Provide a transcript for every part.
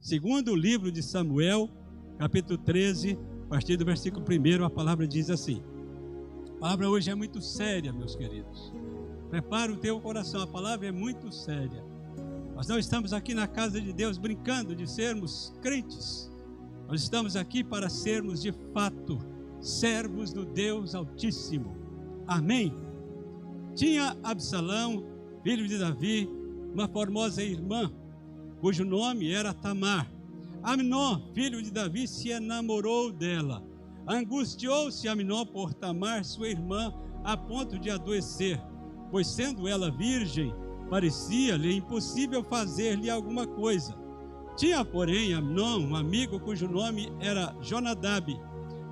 Segundo livro de Samuel, capítulo 13, a partir do versículo 1, a palavra diz assim. A palavra hoje é muito séria, meus queridos. Prepara o teu coração, a palavra é muito séria. Nós não estamos aqui na casa de Deus brincando de sermos crentes. Nós estamos aqui para sermos de fato servos do Deus Altíssimo. Amém? Tinha Absalão, filho de Davi, uma formosa irmã, cujo nome era Tamar. Amnon, filho de Davi, se enamorou dela. Angustiou-se Amnon por Tamar, sua irmã, a ponto de adoecer, pois sendo ela virgem, parecia-lhe impossível fazer-lhe alguma coisa. Tinha, porém, Amnon um amigo cujo nome era Jonadab,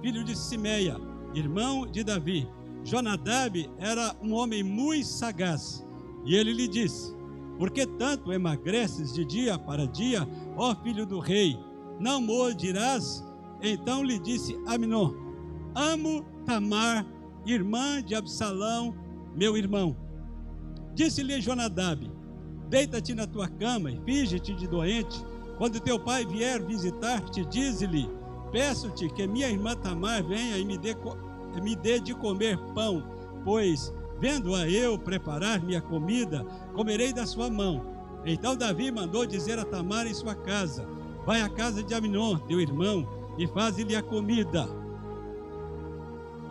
filho de Simeia, irmão de Davi. Jonadab era um homem muito sagaz, e ele lhe disse: por que tanto emagreces de dia para dia, ó filho do rei? Não mordirás? Então lhe disse Amnon: amo Tamar, irmã de Absalão, meu irmão. Disse-lhe Jonadab: deita-te na tua cama e finge-te de doente. Quando teu pai vier visitar-te, dize-lhe: peço-te que minha irmã Tamar venha e me dê de comer pão, pois, vendo-a eu preparar minha comida, comerei da sua mão. Então Davi mandou dizer a Tamar em sua casa: vai à casa de Amnon, teu irmão, e faze-lhe a comida.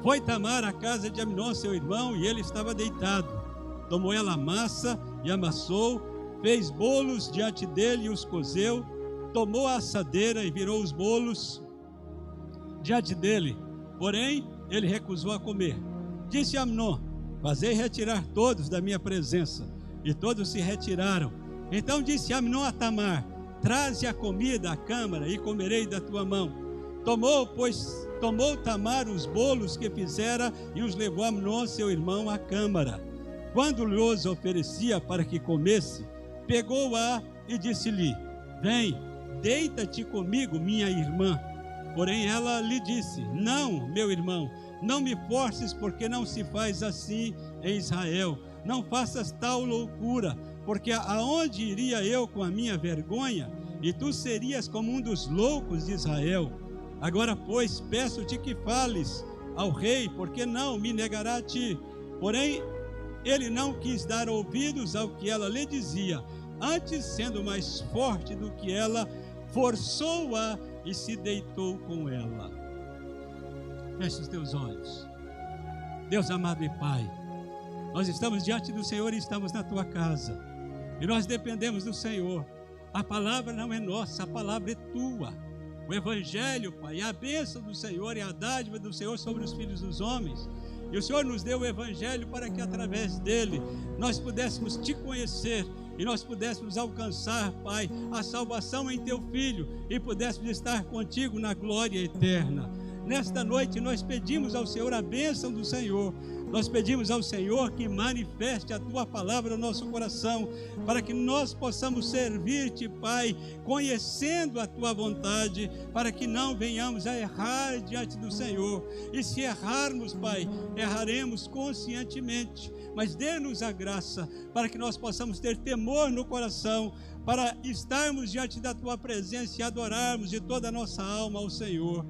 Foi Tamar à casa de Amnon, seu irmão, e ele estava deitado. Tomou ela a massa e amassou, fez bolos diante dele e os cozeu, tomou a assadeira e virou os bolos diante dele. Porém, ele recusou a comer. Disse Amnon: fazei retirar todos da minha presença. E todos se retiraram. Então disse Amnon a Tamar: traze a comida à câmara e comerei da tua mão. Tomou Tamar os bolos que fizera e os levou Amnon, seu irmão, à câmara. Quando lhes oferecia para que comesse, pegou-a e disse-lhe: vem, deita-te comigo, minha irmã. Porém ela lhe disse: não, meu irmão, não me forces, porque não se faz assim em Israel. Não faças tal loucura, porque aonde iria eu com a minha vergonha? E tu serias como um dos loucos de Israel. Agora, pois, peço-te que fales ao rei, porque não me negará a ti. Porém, ele não quis dar ouvidos ao que ela lhe dizia. Antes, sendo mais forte do que ela, forçou-a e se deitou com ela. Feche os teus olhos. Deus amado e Pai, nós estamos diante do Senhor e estamos na tua casa. E nós dependemos do Senhor. A palavra não é nossa, a palavra é tua. O Evangelho, Pai, é a bênção do Senhor e a dádiva do Senhor sobre os filhos dos homens. E o Senhor nos deu o Evangelho para que através dele nós pudéssemos te conhecer e nós pudéssemos alcançar, Pai, a salvação em teu Filho e pudéssemos estar contigo na glória eterna. Nesta noite nós pedimos ao Senhor a bênção do Senhor. Nós pedimos ao Senhor que manifeste a tua palavra no nosso coração, para que nós possamos servir-te, Pai, conhecendo a tua vontade, para que não venhamos a errar diante do Senhor. E se errarmos, Pai, erraremos conscientemente, mas dê-nos a graça para que nós possamos ter temor no coração, para estarmos diante da tua presença e adorarmos de toda a nossa alma ao Senhor.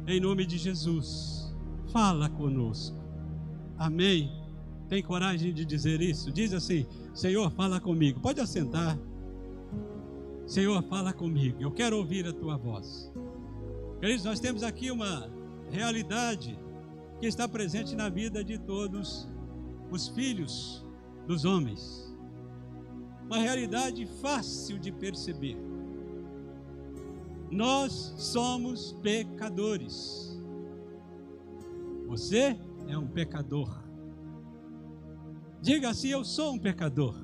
Em nome de Jesus, fala conosco. Amém? Tem coragem de dizer isso? Diz assim: Senhor, fala comigo. Pode assentar. Senhor, fala comigo. Eu quero ouvir a tua voz. Queridos, nós temos aqui uma realidade que está presente na vida de todos os filhos dos homens. Uma realidade fácil de perceber. Nós somos pecadores. Você é um pecador. Diga assim: eu sou um pecador.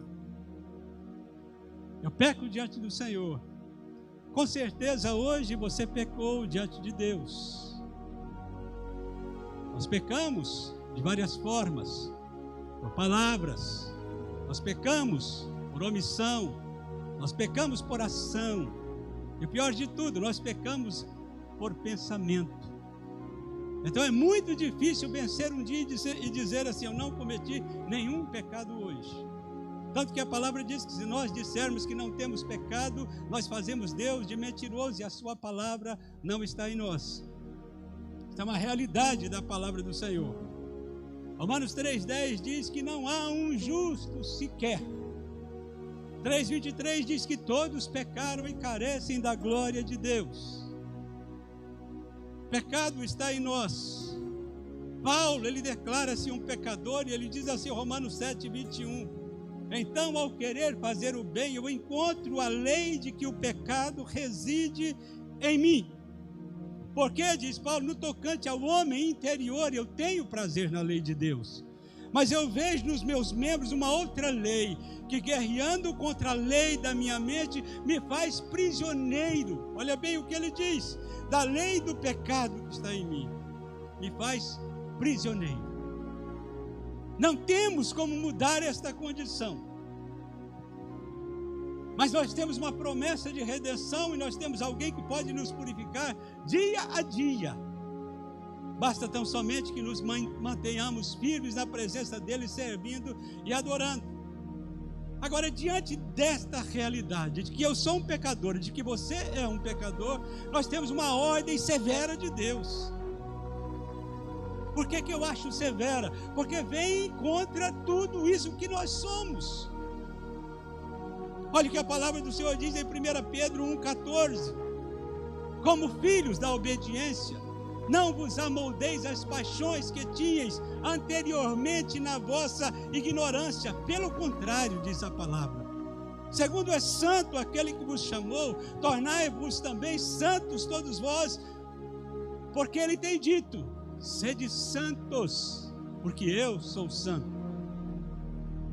Eu peco diante do Senhor. Com certeza hoje você pecou diante de Deus. Nós pecamos de várias formas, por palavras, nós pecamos por omissão, nós pecamos por ação, e o pior de tudo, nós pecamos por pensamento. Então é muito difícil vencer um dia e dizer assim: eu não cometi nenhum pecado hoje. Tanto que a palavra diz que se nós dissermos que não temos pecado, nós fazemos Deus de mentiroso e a sua palavra não está em nós. Isso é uma realidade da palavra do Senhor. Romanos 3,10 diz que não há um justo sequer. 3,23 diz que todos pecaram e carecem da glória de Deus. Pecado está em nós. Paulo, ele declara-se um pecador e ele diz assim, Romanos 7,21. Então, ao querer fazer o bem, eu encontro a lei de que o pecado reside em mim. Porque, diz Paulo, no tocante ao homem interior, eu tenho prazer na lei de Deus. Mas eu vejo nos meus membros uma outra lei, que guerreando contra a lei da minha mente, me faz prisioneiro. Olha bem o que ele diz, da lei do pecado que está em mim, me faz prisioneiro. Não temos como mudar esta condição, mas nós temos uma promessa de redenção e nós temos alguém que pode nos purificar dia a dia. Basta tão somente que nos mantenhamos firmes na presença dele, servindo e adorando. Agora, diante desta realidade, de que eu sou um pecador, de que você é um pecador, nós temos uma ordem severa de Deus. Por que eu acho severa? Porque vem contra tudo isso que nós somos. Olha o que a palavra do Senhor diz em 1 Pedro 1,14. Como filhos da obediência, não vos amoldeis às paixões que tinhais anteriormente na vossa ignorância. Pelo contrário, diz a palavra. Segundo é santo aquele que vos chamou, tornai-vos também santos todos vós, porque ele tem dito, sede santos, porque eu sou santo.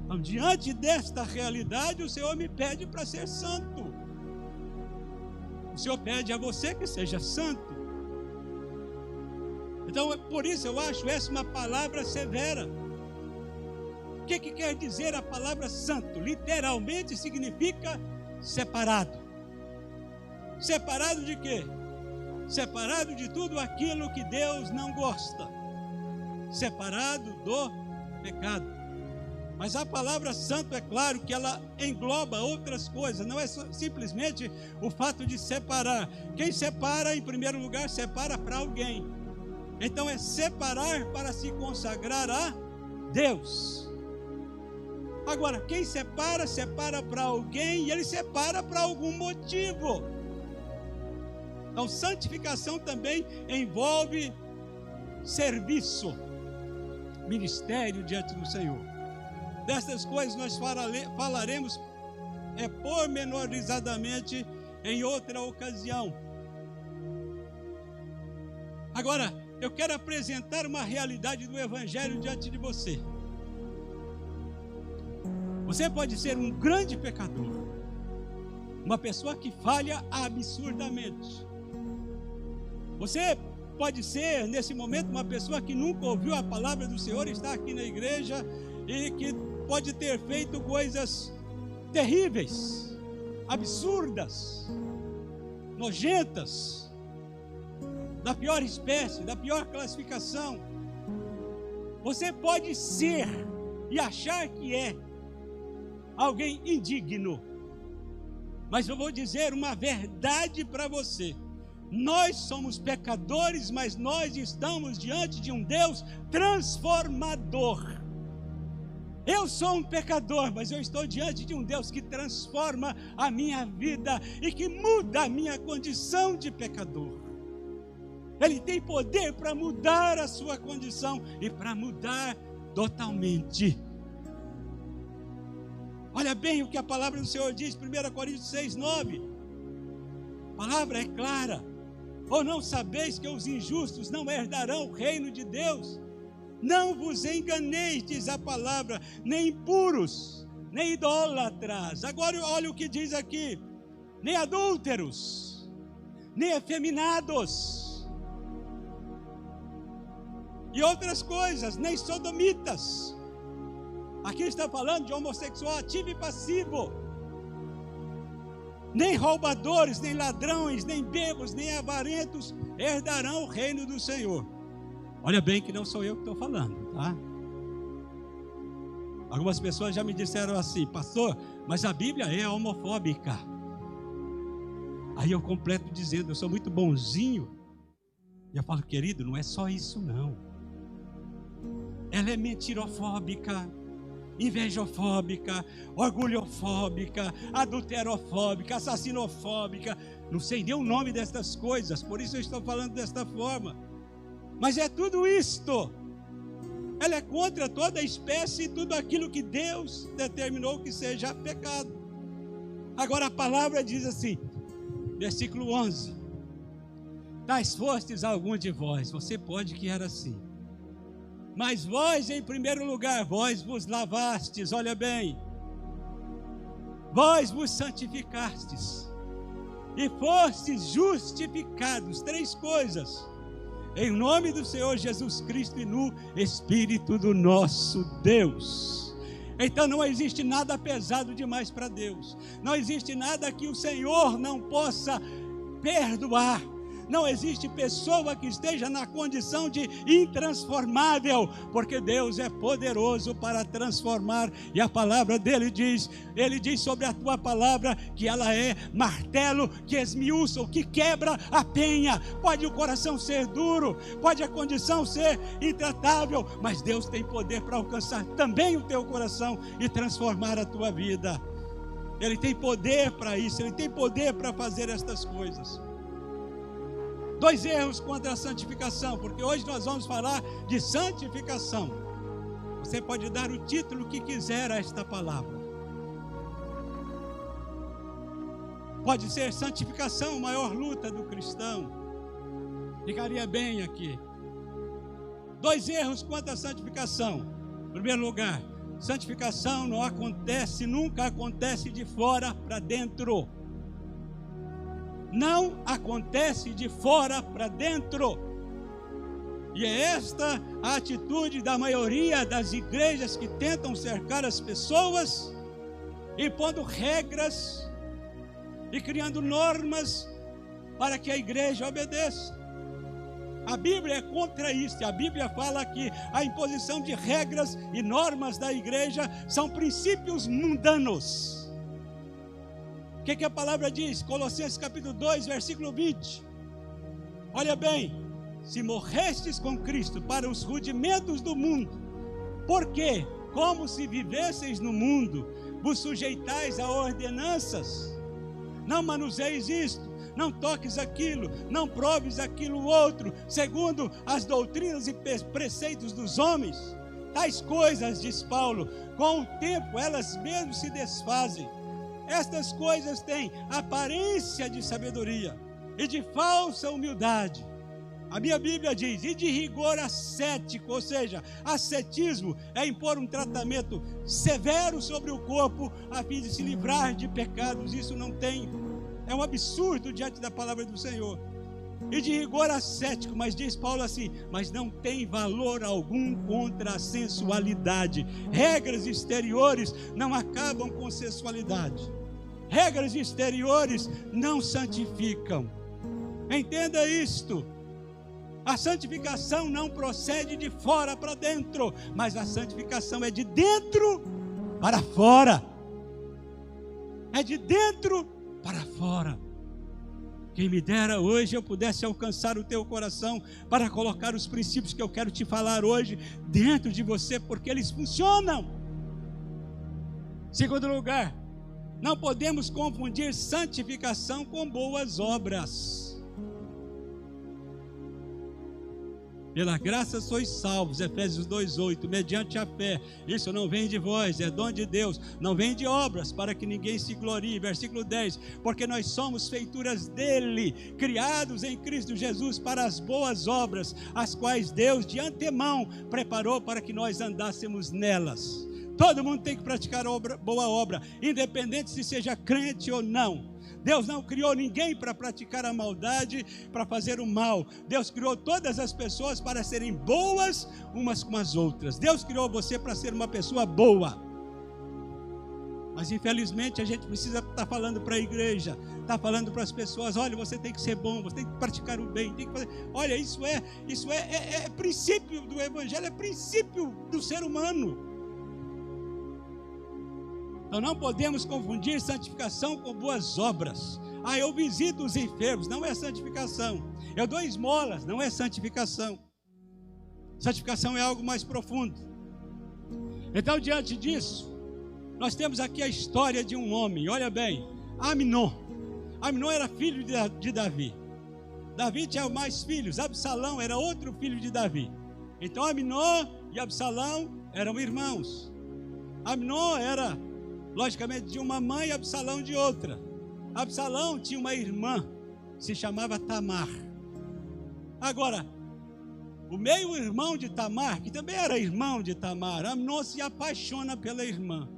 Então, diante desta realidade, o Senhor me pede para ser santo. O Senhor pede a você que seja santo. Então, por isso eu acho essa uma palavra severa. O que quer dizer a palavra santo? Literalmente significa separado. Separado de quê? Separado de tudo aquilo que Deus não gosta. Separado do pecado. Mas a palavra santo, é claro que ela engloba outras coisas. Não é simplesmente o fato de separar. Quem separa, em primeiro lugar, separa para alguém. Então é separar para se consagrar a Deus. Agora, quem separa, separa para alguém e ele separa para algum motivo. Então, santificação também envolve serviço, ministério diante do Senhor. Dessas coisas nós falaremos pormenorizadamente em outra ocasião. Agora, eu quero apresentar uma realidade do Evangelho diante de você. Você pode ser um grande pecador, uma pessoa que falha absurdamente. Você pode ser, nesse momento, uma pessoa que nunca ouviu a palavra do Senhor, está aqui na igreja e que pode ter feito coisas terríveis, absurdas, nojentas, da pior espécie, da pior classificação. Você pode ser e achar que é alguém indigno, mas eu vou dizer uma verdade para você. Nós somos pecadores, mas nós estamos diante de um Deus transformador. Eu sou um pecador, mas eu estou diante de um Deus que transforma a minha vida e que muda a minha condição de pecador. Ele tem poder para mudar a sua condição e para mudar totalmente. Olha bem o que a palavra do Senhor diz, 1 Coríntios 6,9. A palavra é clara. Ou não sabeis que os injustos não herdarão o reino de Deus? Não vos enganeis, diz a palavra, nem impuros, nem idólatras. Agora olha o que diz aqui. Nem adúlteros, nem efeminados, e outras coisas, nem sodomitas. Aqui está falando de homossexual ativo e passivo. Nem roubadores, nem ladrões, nem bêbados, nem avarentos herdarão o reino do Senhor. Olha bem que não sou eu que estou falando, tá? Algumas pessoas já me disseram assim: pastor, mas a Bíblia é homofóbica. Aí eu completo dizendo: eu sou muito bonzinho. E eu falo: querido, não é só isso não. Ela é mentirofóbica, invejofóbica, orgulhofóbica, adulterofóbica, assassinofóbica. Não sei nem o nome destas coisas, por isso eu estou falando desta forma. Mas é tudo isto. Ela é contra toda a espécie e tudo aquilo que Deus determinou que seja pecado. Agora a palavra diz assim, versículo 11: tais fostes alguns de vós. Você pode que era assim. Mas vós, em primeiro lugar, vós vos lavastes, olha bem, vós vos santificastes e fostes justificados. 3 coisas: em nome do Senhor Jesus Cristo e no Espírito do nosso Deus. Então não existe nada pesado demais para Deus. Não existe nada que o Senhor não possa perdoar. Não existe pessoa que esteja na condição de intransformável, porque Deus é poderoso para transformar. E a palavra dele diz, ele diz sobre a tua palavra que ela é martelo que esmiuça, que quebra a penha. Pode o coração ser duro, pode a condição ser intratável, mas Deus tem poder para alcançar também o teu coração e transformar a tua vida. Ele tem poder para isso, ele tem poder para fazer estas coisas. 2 erros contra a santificação, porque hoje nós vamos falar de santificação. Você pode dar o título que quiser a esta palavra. Pode ser santificação, maior luta do cristão. Ficaria bem aqui. 2 erros quanto à santificação. Em primeiro lugar, santificação não acontece, nunca acontece de fora para dentro. Não acontece de fora para dentro. E é esta a atitude da maioria das igrejas que tentam cercar as pessoas, impondo regras e criando normas para que a igreja obedeça. A Bíblia é contra isso. A Bíblia fala que a imposição de regras e normas da igreja são princípios mundanos. O que a palavra diz? Colossenses capítulo 2, versículo 20. Olha bem: se morrestes com Cristo para os rudimentos do mundo, porque, como se vivesseis no mundo, vos sujeitais a ordenanças, não manuseis isto, não toques aquilo, não proves aquilo outro, segundo as doutrinas e preceitos dos homens. Tais coisas, diz Paulo, com o tempo elas mesmas se desfazem. Estas coisas têm aparência de sabedoria e de falsa humildade. A minha Bíblia diz, e de rigor ascético, ou seja, ascetismo é impor um tratamento severo sobre o corpo a fim de se livrar de pecados. Isso não tem, é um absurdo diante da palavra do Senhor. E de rigor ascético, mas diz Paulo assim, mas não tem valor algum contra a sensualidade. Regras exteriores não acabam com sensualidade. Regras exteriores não santificam. Entenda isto. A santificação não procede de fora para dentro, mas a santificação é de dentro para fora. É de dentro para fora. Quem me dera hoje eu pudesse alcançar o teu coração para colocar os princípios que eu quero te falar hoje dentro de você, porque eles funcionam. Segundo lugar, não podemos confundir santificação com boas obras. Pela graça sois salvos, Efésios 2:8, mediante a fé. Isso não vem de vós, é dom de Deus, não vem de obras, para que ninguém se glorie. Versículo 10, porque nós somos feituras dele, criados em Cristo Jesus para as boas obras, as quais Deus de antemão preparou para que nós andássemos nelas. Todo mundo tem que praticar boa obra, independente se seja crente ou não. Deus não criou ninguém para praticar a maldade, para fazer o mal. Deus criou todas as pessoas para serem boas umas com as outras. Deus criou você para ser uma pessoa boa. Mas infelizmente a gente precisa estar falando para a igreja, estar falando para as pessoas, olha, você tem que ser bom, você tem que praticar o bem, tem que fazer. Olha, isso é princípio do evangelho, é princípio do ser humano. Então não podemos confundir santificação com boas obras. Eu visito os enfermos, não é santificação. Eu dou esmolas, não é santificação. Santificação é algo mais profundo. Então, diante disso, nós temos aqui a história de um homem. Olha bem, Amnon. Amnon era filho de Davi. Davi tinha mais filhos. Absalão era outro filho de Davi. Então Amnon e Absalão eram irmãos. Amnon era, logicamente, de uma mãe e Absalão de outra. Absalão tinha uma irmã, se chamava Tamar. Agora, o meio-irmão de Tamar, que também era irmão de Tamar, Amnon se apaixona pela irmã.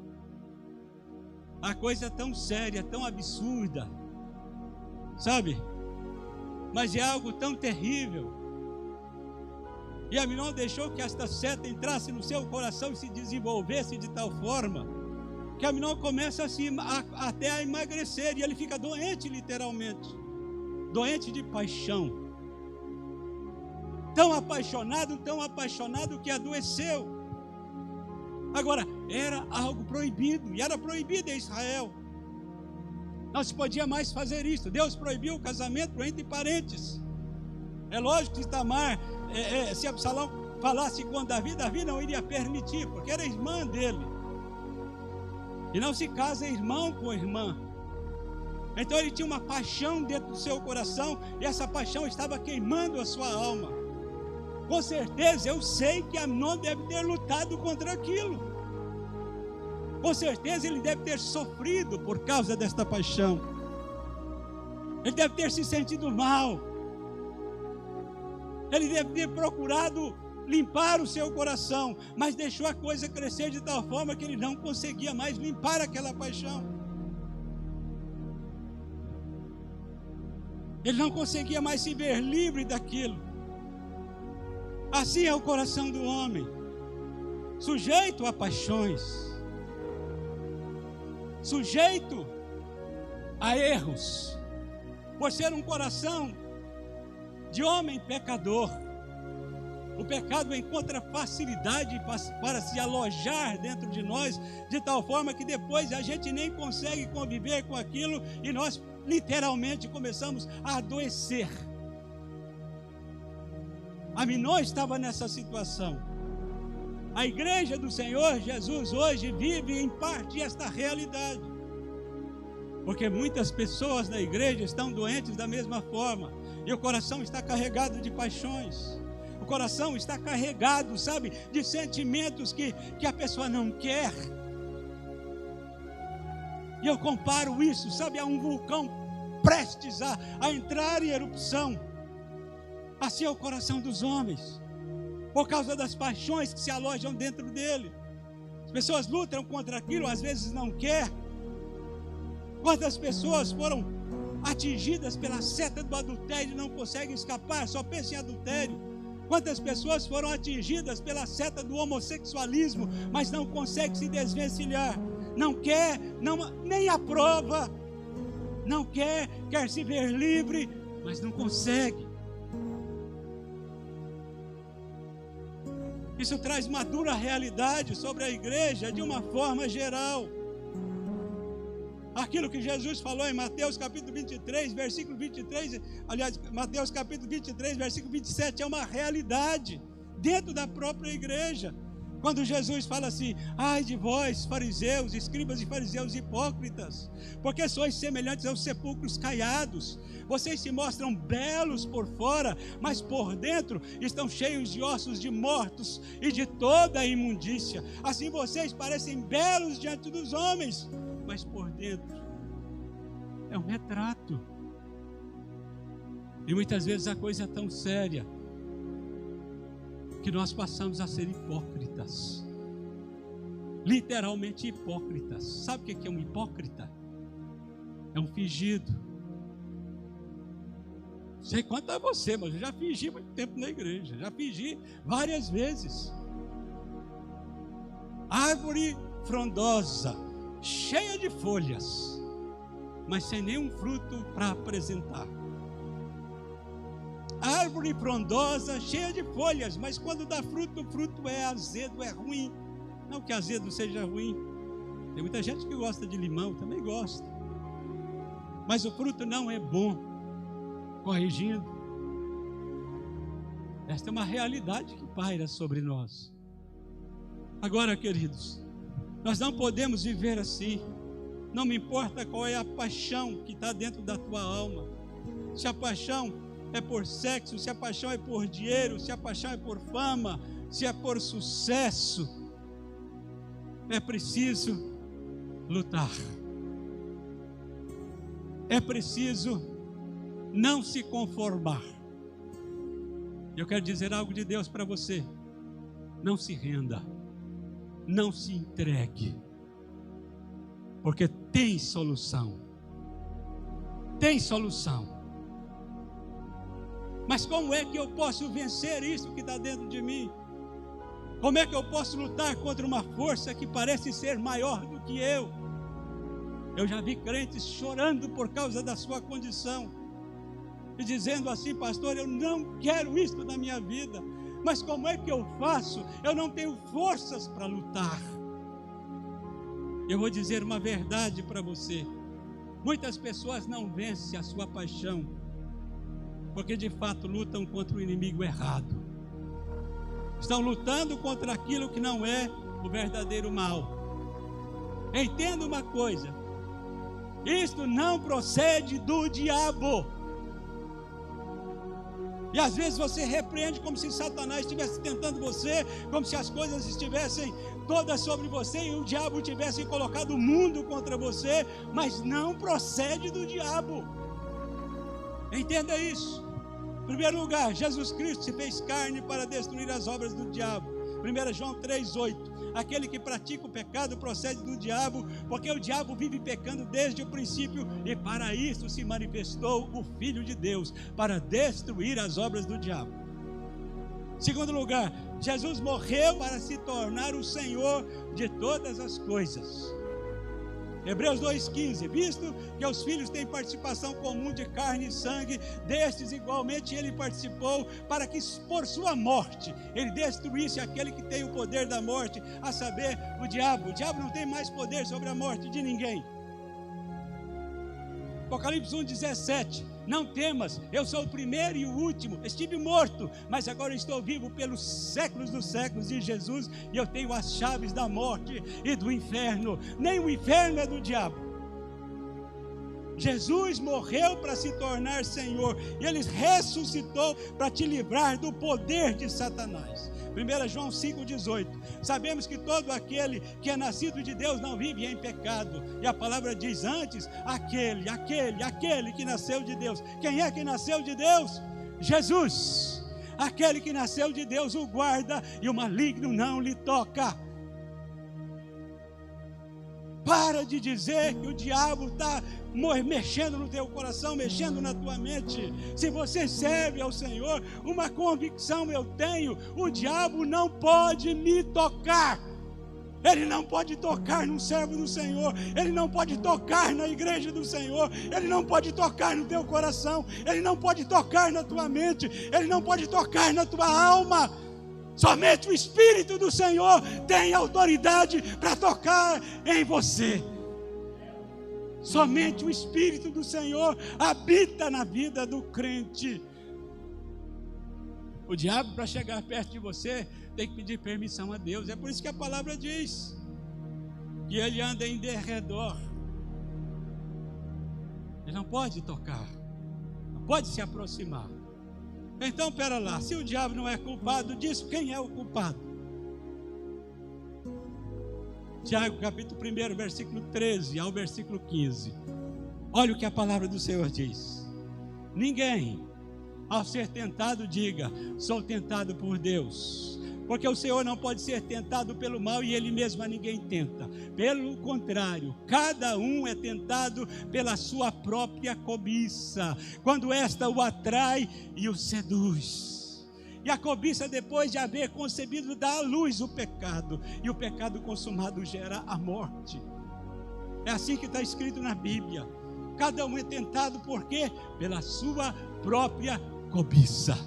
A coisa é tão séria, tão absurda, sabe? Mas é algo tão terrível. E Amnon deixou que esta seta entrasse no seu coração e se desenvolvesse de tal forma que Amnon começa até a emagrecer, e ele fica doente literalmente, doente de paixão. Tão apaixonado que adoeceu. Agora, era algo proibido, e era proibido em Israel. Não se podia mais fazer isso. Deus proibiu o casamento entre parentes. É lógico que Tamar, se Absalão falasse com Davi, Davi não iria permitir, porque era irmã dele. E não se casa irmão com irmã. Então ele tinha uma paixão dentro do seu coração, e essa paixão estava queimando a sua alma. Com certeza eu sei que Amnon deve ter lutado contra aquilo. Com certeza ele deve ter sofrido por causa desta paixão. Ele deve ter se sentido mal. Ele deve ter procurado limpar o seu coração, mas deixou a coisa crescer de tal forma que ele não conseguia mais limpar aquela paixão. Ele não conseguia mais se ver livre daquilo. Assim é o coração do homem, sujeito a paixões, sujeito a erros, por ser um coração de homem pecador. O pecado encontra facilidade para se alojar dentro de nós, de tal forma que depois a gente nem consegue conviver com aquilo, e nós literalmente começamos a adoecer. Amnon estava nessa situação. A igreja do Senhor Jesus hoje vive em parte esta realidade, porque muitas pessoas na igreja estão doentes da mesma forma, e o coração está carregado de paixões. O coração está carregado, sabe, de sentimentos que a pessoa não quer. E eu comparo isso, sabe, a um vulcão prestes a entrar em erupção. Assim é o coração dos homens, por causa das paixões que se alojam dentro dele. As pessoas lutam contra aquilo, às vezes não quer. Quantas pessoas foram atingidas pela seta do adultério e não conseguem escapar, só pensam em adultério. Quantas pessoas foram atingidas pela seta do homossexualismo, mas não conseguem se desvencilhar. Não quer, nem aprova. Não quer se ver livre, mas não consegue. Isso traz uma dura realidade sobre a igreja de uma forma geral. Aquilo que Jesus falou em Mateus capítulo 23, versículo 23, aliás, Mateus capítulo 23, versículo 27, é uma realidade dentro da própria igreja. Quando Jesus fala assim: ai de vós, fariseus, escribas e fariseus hipócritas, porque sois semelhantes aos sepulcros caiados. Vocês se mostram belos por fora, mas por dentro estão cheios de ossos de mortos e de toda a imundícia. Assim vocês parecem belos diante dos homens, mas por dentro é um retrato. E muitas vezes a coisa é tão séria que nós passamos a ser hipócritas, literalmente hipócritas. Sabe o que é um hipócrita? É um fingido. Não sei quanto a você, mas eu já fingi muito tempo na igreja, já fingi várias vezes. Árvore frondosa, cheia de folhas, mas sem nenhum fruto para apresentar. Árvore frondosa, cheia de folhas, mas quando dá fruto, o fruto é azedo, é ruim. Não que azedo seja ruim, Tem muita gente que gosta de limão, também gosta. Mas o fruto não é bom. Corrigindo. Esta é uma realidade que paira sobre nós. Agora, queridos, nós não podemos viver assim. Não me importa qual é a paixão que está dentro da tua alma. Se a paixão é por sexo, se a paixão é por dinheiro, se a paixão é por fama, se é por sucesso, é preciso lutar. É preciso não se conformar. Eu quero dizer algo de Deus para você. Não se renda. Não se entregue. Porque tem solução. Tem solução. Mas como é que eu posso vencer isso que está dentro de mim? Como é que eu posso lutar contra uma força que parece ser maior do que eu? Eu já vi crentes chorando por causa da sua condição. E dizendo assim: pastor, eu não quero isso na minha vida. Mas como é que eu faço? Eu não tenho forças para lutar. Eu vou dizer uma verdade para você. Muitas pessoas não vencem a sua paixão, porque de fato lutam contra o inimigo errado. Estão lutando contra aquilo que não é o verdadeiro mal. Entenda uma coisa: isto não procede do diabo. E às vezes você repreende como se Satanás estivesse tentando você, como se as coisas estivessem todas sobre você e o diabo tivesse colocado o mundo contra você, mas não procede do diabo. Entenda isso. Em primeiro lugar, Jesus Cristo se fez carne para destruir as obras do diabo. 1 João 3,8. Aquele que pratica o pecado procede do diabo, porque o diabo vive pecando desde o princípio, e para isso se manifestou o Filho de Deus, para destruir as obras do diabo. Segundo lugar, Jesus morreu para se tornar o Senhor de todas as coisas. Hebreus 2,15. Visto que os filhos têm participação comum de carne e sangue, destes igualmente ele participou, para que por sua morte ele destruísse aquele que tem o poder da morte, a saber, o diabo. O diabo não tem mais poder sobre a morte de ninguém. Apocalipse 1,17. Não temas, eu sou o primeiro e o último. Estive morto, mas agora estou vivo pelos séculos dos séculos de Jesus, e eu tenho as chaves da morte e do inferno. Nem o inferno é do diabo. Jesus morreu para se tornar Senhor, e Ele ressuscitou para te livrar do poder de Satanás. 1 João 5,18. Sabemos que todo aquele que é nascido de Deus não vive em pecado. E a palavra diz antes: aquele que nasceu de Deus. Quem é que nasceu de Deus? Jesus. Aquele que nasceu de Deus o guarda, e o maligno não lhe toca. Para de dizer que o diabo está mexendo no teu coração, mexendo na tua mente. Se você serve ao Senhor, uma convicção eu tenho: o diabo não pode me tocar. Ele não pode tocar num servo do Senhor. Ele não pode tocar na igreja do Senhor. Ele não pode tocar no teu coração. Ele não pode tocar na tua mente. Ele não pode tocar na tua alma. Somente o Espírito do Senhor tem autoridade para tocar em você. Somente o Espírito do Senhor habita na vida do crente. O diabo, para chegar perto de você, tem que pedir permissão a Deus. É por isso que a palavra diz que ele anda em derredor. Ele não pode tocar, não pode se aproximar. Então, pera lá, se o diabo não é culpado disso, quem é o culpado? Tiago, capítulo 1, versículo 13 ao versículo 15. Olha o que a palavra do Senhor diz: ninguém, ao ser tentado, diga: sou tentado por Deus. Porque o Senhor não pode ser tentado pelo mal, e Ele mesmo a ninguém tenta. Pelo contrário, cada um é tentado pela sua própria cobiça, quando esta o atrai e o seduz. E a cobiça, depois de haver concebido, dá à luz o pecado, e o pecado consumado gera a morte. É assim que está escrito na Bíblia. Cada um é tentado por quê? Pela sua própria cobiça.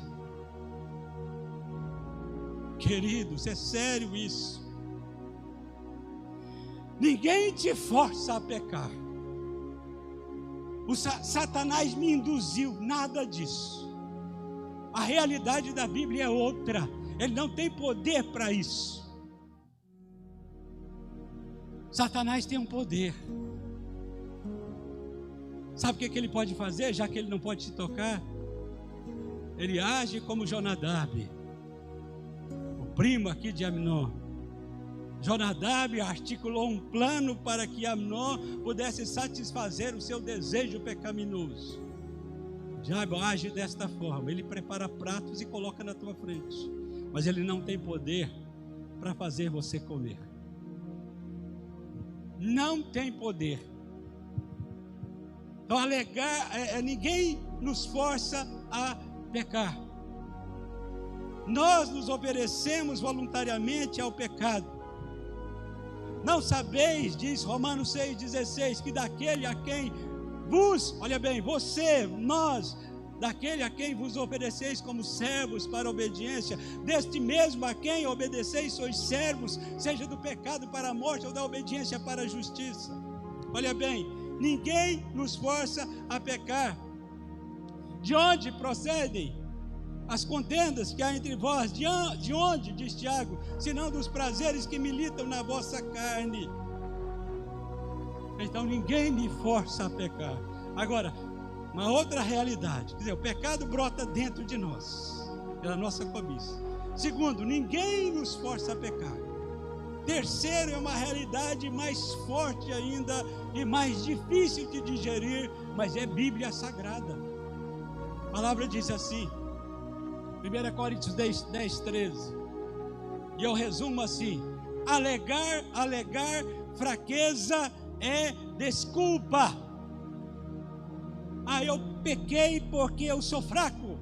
Queridos, é sério isso. Ninguém te força a pecar. O Satanás me induziu, nada disso. A realidade da Bíblia é outra. Ele não tem poder para isso. Satanás tem um poder. Sabe o que ele pode fazer, já que ele não pode te tocar? Ele age como Jonadab, o primo aqui de Amnon. Jonadab articulou um plano para que Amnon pudesse satisfazer o seu desejo pecaminoso. O diabo age desta forma, ele prepara pratos e coloca na tua frente, mas ele não tem poder para fazer você comer. Não tem poder. Então, ninguém nos força a pecar. Nós nos oferecemos voluntariamente ao pecado. Não sabeis, diz Romanos 6,16, que daquele a quem vos, olha bem, você, nós, daquele a quem vos ofereceis como servos para a obediência, deste mesmo a quem obedeceis sois servos, seja do pecado para a morte ou da obediência para a justiça. Olha bem, ninguém nos força a pecar. De onde procedem as contendas que há entre vós? De onde, diz Tiago, senão dos prazeres que militam na vossa carne? Então ninguém me força a pecar. Agora, uma outra realidade, quer dizer, o pecado brota dentro de nós, pela nossa cobiça. Segundo, ninguém nos força a pecar. Terceiro, é uma realidade mais forte ainda e mais difícil de digerir, mas é Bíblia Sagrada. A palavra diz assim, 1 Coríntios 10, 13, e eu resumo assim: alegar fraqueza é desculpa. Eu pequei porque eu sou fraco,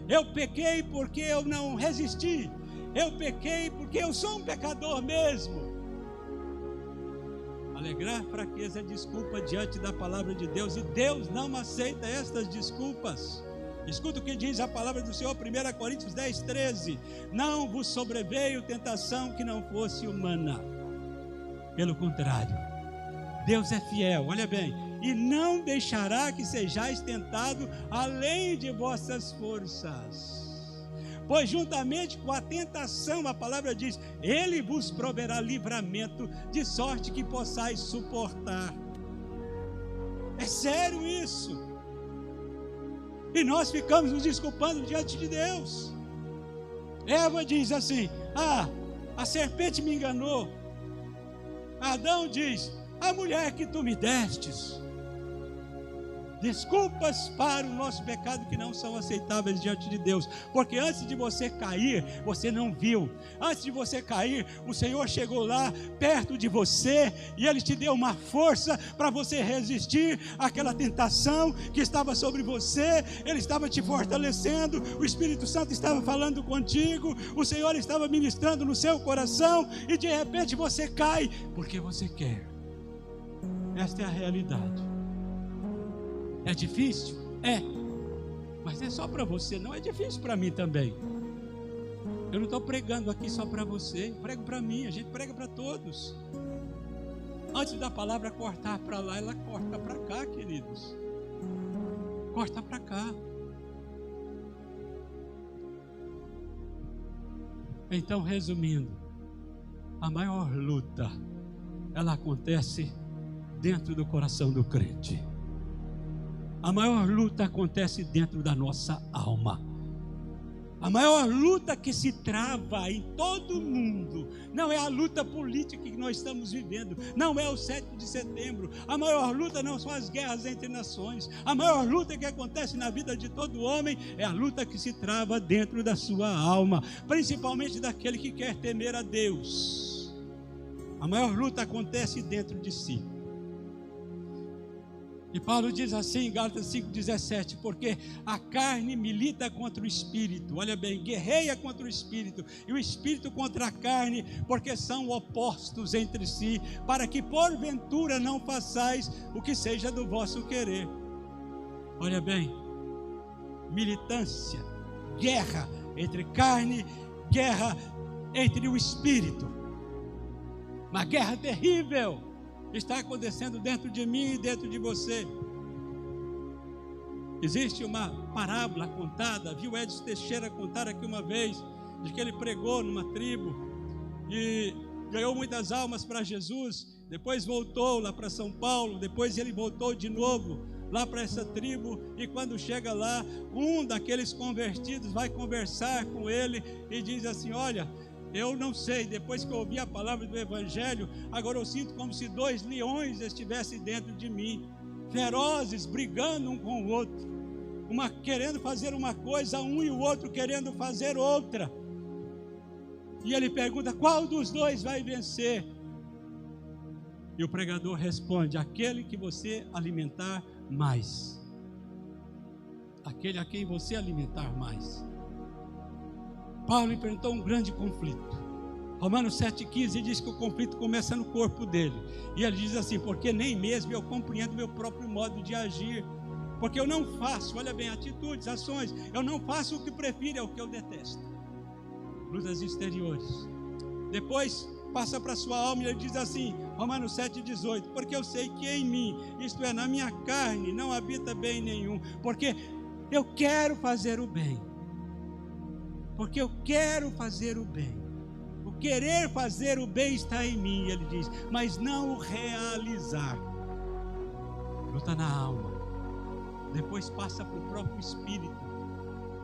eu pequei porque eu não resisti, eu pequei porque eu sou um pecador mesmo. Alegar fraqueza é desculpa diante da palavra de Deus, e Deus não aceita estas desculpas. Escuta o que diz a palavra do Senhor, 1 Coríntios 10, 13: não vos sobreveio tentação que não fosse humana. Pelo contrário, Deus é fiel, olha bem, e não deixará que sejais tentado além de vossas forças. Pois juntamente com a tentação, a palavra diz, Ele vos proverá livramento, de sorte que possais suportar. É sério isso. E nós ficamos nos desculpando diante de Deus. Eva diz assim: a serpente me enganou. Adão diz: a mulher que tu me destes. Desculpas para o nosso pecado que não são aceitáveis diante de Deus, porque antes de você cair, você não viu. Antes de você cair, o Senhor chegou lá perto de você e Ele te deu uma força para você resistir àquela tentação que estava sobre você. Ele estava te fortalecendo, o Espírito Santo estava falando contigo, o Senhor estava ministrando no seu coração, e de repente você cai porque você quer. Esta é a realidade. É difícil? É. Mas é só para você, não é difícil para mim também. Eu não estou pregando aqui só para você, eu prego para mim, a gente prega para todos. Antes da palavra cortar para lá, ela corta para cá, queridos. Corta para cá. Então, resumindo, a maior luta, ela acontece dentro do coração do crente. A maior luta acontece dentro da nossa alma. A maior luta que se trava em todo o mundo não é a luta política que nós estamos vivendo, não é o 7 de setembro. A maior luta não são as guerras entre nações. A maior luta que acontece na vida de todo homem é a luta que se trava dentro da sua alma, principalmente daquele que quer temer a Deus. A maior luta acontece dentro de si. E Paulo diz assim em Gálatas 5,17, porque a carne milita contra o espírito, olha bem, guerreia contra o espírito, e o espírito contra a carne, porque são opostos entre si, para que porventura não façais o que seja do vosso querer. Olha bem, militância, guerra entre carne, guerra entre o espírito, uma guerra terrível. está acontecendo dentro de mim e dentro de você. Existe uma parábola contada, viu Edson Teixeira contar aqui uma vez, de que ele pregou numa tribo e ganhou muitas almas para Jesus, depois voltou lá para São Paulo, depois ele voltou de novo lá para essa tribo, e quando chega lá, um daqueles convertidos vai conversar com ele e diz assim: olha, eu não sei, depois que eu ouvi a palavra do Evangelho, agora eu sinto como se 2 leões estivessem dentro de mim, ferozes, brigando um com o outro, uma querendo fazer uma coisa, um e o outro querendo fazer outra. E ele pergunta: qual dos dois vai vencer? E o pregador responde: aquele que você alimentar mais. Aquele a quem você alimentar mais. Paulo enfrentou um grande conflito. Romanos 7,15 diz que o conflito começa no corpo dele. E ele diz assim: porque nem mesmo eu compreendo meu próprio modo de agir. Porque eu não faço, olha bem, atitudes, ações, eu não faço o que prefiro, é o que eu detesto. Lutas exteriores. Depois passa para a sua alma e ele diz assim, Romanos 7,18: porque eu sei que em mim, isto é, na minha carne, não habita bem nenhum, porque eu quero fazer o bem. Porque eu quero fazer o bem. O querer fazer o bem está em mim, ele diz, mas não o realizar. Luta na alma. Depois passa para o próprio espírito,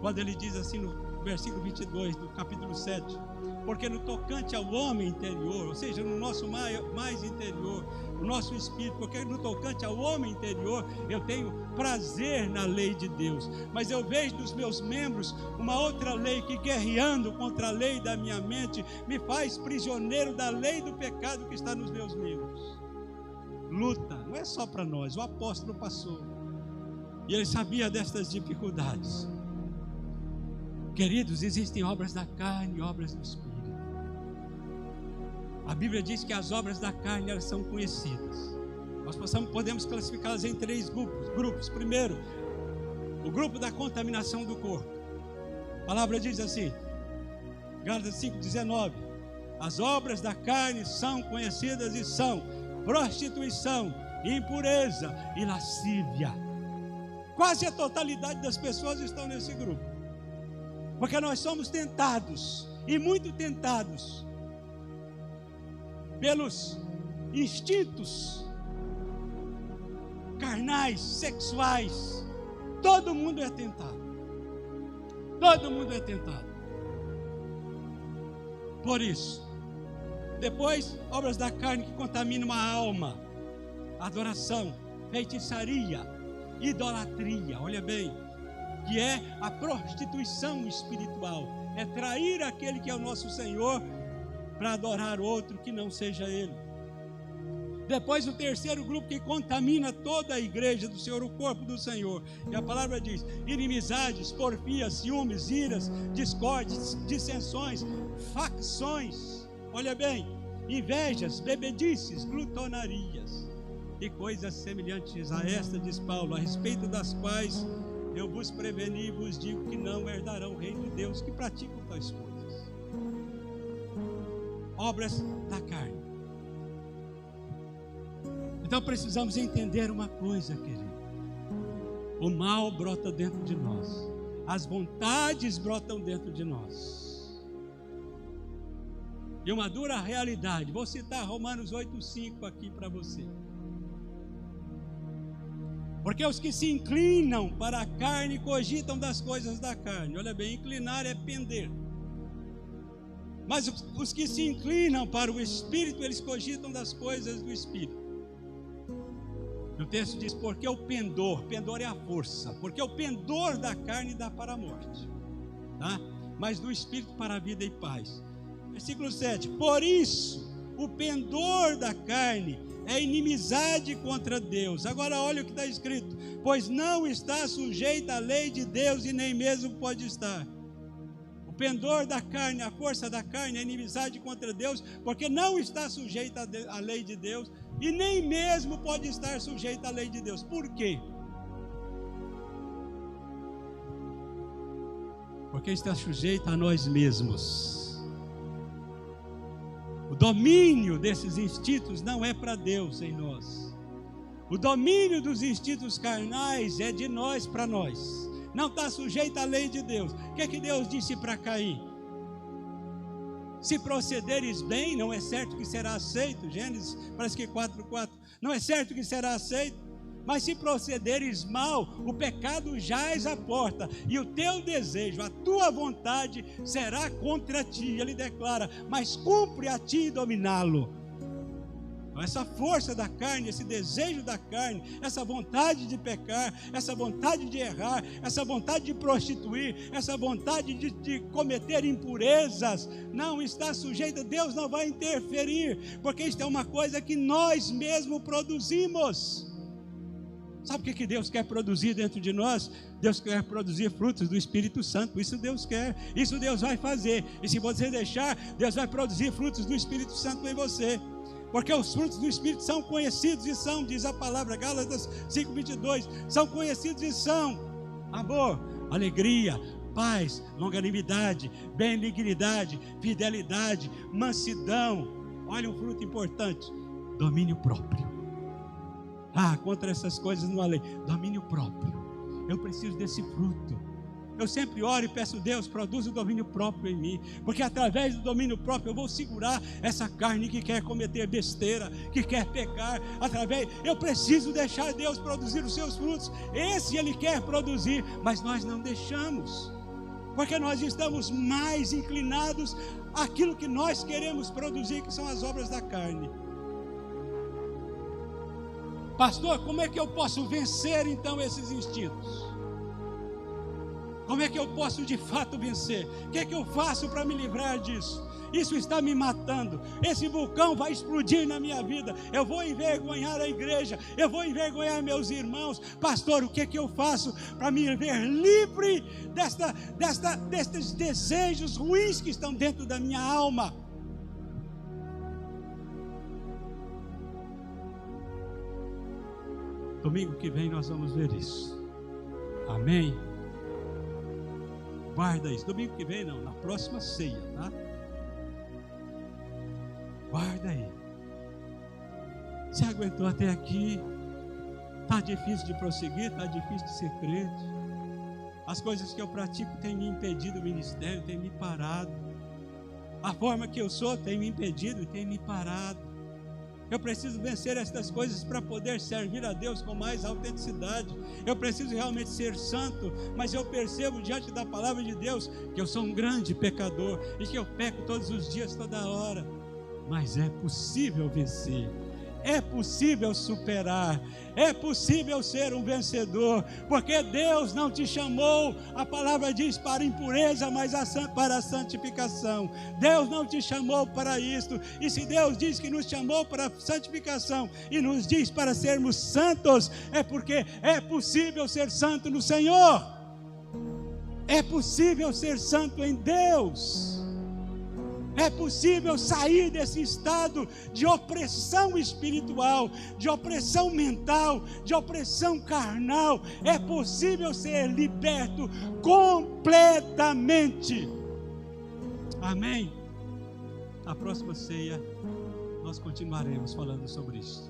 quando ele diz assim no versículo 22 do capítulo 7: porque no tocante ao homem interior, ou seja, no nosso mais interior, o nosso espírito, porque no tocante ao homem interior, eu tenho prazer na lei de Deus, mas eu vejo nos meus membros uma outra lei que, guerreando contra a lei da minha mente, me faz prisioneiro da lei do pecado que está nos meus membros. Luta, não é só para nós, o apóstolo passou, e ele sabia destas dificuldades. Queridos, existem obras da carne e obras do Espírito. A Bíblia diz que as obras da carne, elas são conhecidas. Nós podemos classificá-las em 3 grupos. Primeiro, o grupo da contaminação do corpo. A palavra diz assim, Gálatas 5,19: as obras da carne são conhecidas e são prostituição, impureza e lascívia. Quase a totalidade das pessoas estão nesse grupo. Porque nós somos tentados, e muito tentados, pelos instintos carnais, sexuais. Todo mundo é tentado. Todo mundo é tentado. Por isso, depois, obras da carne que contaminam a alma: adoração, feitiçaria, idolatria. Olha bem, que é a prostituição espiritual, é trair aquele que é o nosso Senhor para adorar outro que não seja Ele. Depois o terceiro grupo que contamina toda a igreja do Senhor, o corpo do Senhor, e a palavra diz: inimizades, porfias, ciúmes, iras, discórdias, dissensões, facções, olha bem, invejas, bebedices, glutonarias e coisas semelhantes a esta, diz Paulo, a respeito das quais eu vos preveni e vos digo que não herdarão o reino de Deus que praticam tais coisas. Obras da carne. Então precisamos entender uma coisa, querido: o mal brota dentro de nós, as vontades brotam dentro de nós, e uma dura realidade. Vou citar Romanos 8,5 aqui para você. Porque os que se inclinam para a carne cogitam das coisas da carne. Olha bem, inclinar é pender. Mas os que se inclinam para o Espírito, eles cogitam das coisas do Espírito. O texto diz: porque o pendor é a força, porque o pendor da carne dá para a morte, tá? Mas do Espírito para a vida e paz. Versículo 7: por isso o pendor da carne é inimizade contra Deus. Agora olha o que está escrito: pois não está sujeita à lei de Deus e nem mesmo pode estar. O pendor da carne, a força da carne é inimizade contra Deus, porque não está sujeita à lei de Deus e nem mesmo pode estar sujeita à lei de Deus. Por quê? Porque está sujeita a nós mesmos. O domínio desses instintos não é para Deus em nós. O domínio dos instintos carnais é de nós para nós. Não está sujeito à lei de Deus. O que é que Deus disse para Caim? Se procederes bem, não é certo que será aceito. Gênesis, parece que 4:4. Não é certo que será aceito. Mas se procederes mal, o pecado jaz à porta, e o teu desejo, a tua vontade será contra ti. Ele declara, mas cumpre a ti dominá-lo. Essa força da carne, esse desejo da carne, essa vontade de pecar, essa vontade de errar, essa vontade de prostituir, essa vontade de cometer impurezas, não está sujeita, Deus não vai interferir, porque isso é uma coisa que nós mesmos produzimos. Sabe o que Deus quer produzir dentro de nós? Deus quer produzir frutos do Espírito Santo. Isso Deus quer, isso Deus vai fazer. E se você deixar, Deus vai produzir frutos do Espírito Santo em você. Porque os frutos do Espírito são conhecidos e são, diz a palavra, Gálatas 5:22, são conhecidos e são amor, alegria, paz, longanimidade, benignidade, fidelidade, mansidão. Olha um fruto importante, domínio próprio. Contra essas coisas não há lei. Domínio próprio. Eu preciso desse fruto. Eu sempre oro e peço a Deus, produza o domínio próprio em mim, porque através do domínio próprio eu vou segurar essa carne que quer cometer besteira, que quer pecar. Eu preciso deixar Deus produzir os seus frutos. Esse Ele quer produzir, mas nós não deixamos, porque nós estamos mais inclinados àquilo que nós queremos produzir, que são as obras da carne. Pastor, como é que eu posso vencer então esses instintos? Como é que eu posso de fato vencer? O que é que eu faço para me livrar disso? Isso está me matando. Esse vulcão vai explodir na minha vida. Eu vou envergonhar a igreja. Eu vou envergonhar meus irmãos. Pastor, o que é que eu faço para me ver livre destes desejos ruins que estão dentro da minha alma? Domingo que vem nós vamos ver isso. Amém? Guarda isso. Domingo que vem não, na próxima ceia, tá? Guarda aí. Você aguentou até aqui? Está difícil de prosseguir? Está difícil de ser crente? As coisas que eu pratico têm me impedido o ministério, têm me parado. A forma que eu sou tem me impedido e tem me parado. Eu preciso vencer estas coisas para poder servir a Deus com mais autenticidade. Eu preciso realmente ser santo, mas eu percebo diante da palavra de Deus que eu sou um grande pecador e que eu peco todos os dias, toda hora. Mas é possível vencer. É possível superar, é possível ser um vencedor, porque Deus não te chamou, a palavra diz, para impureza, mas para a santificação. Deus não te chamou para isto, e se Deus diz que nos chamou para a santificação, e nos diz para sermos santos, é porque é possível ser santo no Senhor, é possível ser santo em Deus. É possível sair desse estado de opressão espiritual, de opressão mental, de opressão carnal. É possível ser liberto completamente. Amém? Na próxima ceia, nós continuaremos falando sobre isso.